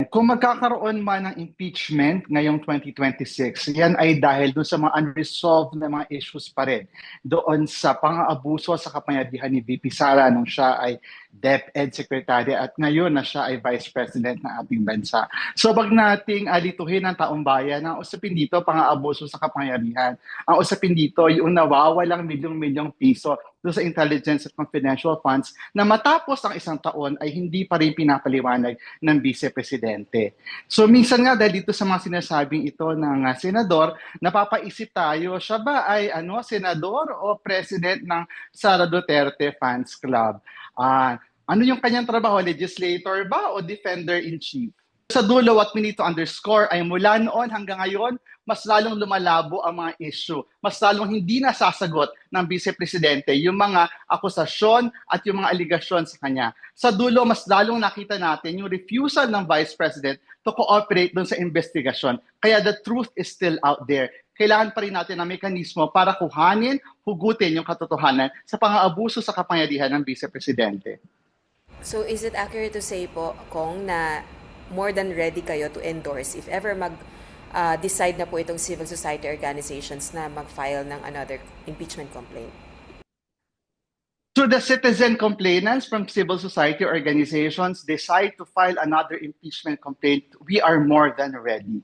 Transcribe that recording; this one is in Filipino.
Kung magkakaroon man ng impeachment ngayong 2026, yan ay dahil doon sa mga unresolved na mga issues pa rin. Doon sa pang-aabuso sa kapangyarihan ni VP Sara nung siya ay DepEd Secretary at ngayon na siya ay Vice President ng ating bansa. So wag nating alituhin ang taong bayan. Ang usapin dito, pang-aabuso sa kapangyarihan. Ang usapin dito, yung nawawalang milyong-milyong piso doon sa intelligence at confidential funds na matapos ang isang taon ay hindi pa rin pinapaliwanag ng Vice Presidente. So minsan nga dahil dito sa mga sinasabing ito ng senador, napapaisip tayo, siya ba ay senador o president ng Sara Duterte Fans Club? Ano yung kanyang trabaho? Legislator ba o defender-in-chief? Sa dulo, what we need to underscore ay mula noon hanggang ngayon, mas lalong lumalabo ang mga issue. Mas lalong hindi nasasagot ng Vice Presidente yung mga akusasyon at yung mga aligasyon sa kanya. Sa dulo, mas lalong nakita natin yung refusal ng Vice President to cooperate dun sa investigasyon. Kaya the truth is still out there. Kailangan pa rin natin ng mekanismo para kuhanin, hugutin yung katotohanan sa pang-aabuso sa kapangyarihan ng Vice Presidente. So is it accurate to say po, Kong, na more than ready kayo to endorse if ever decide na po itong civil society organizations na mag-file ng another impeachment complaint? So the citizen complainants from civil society organizations decide to file another impeachment complaint, we are more than ready.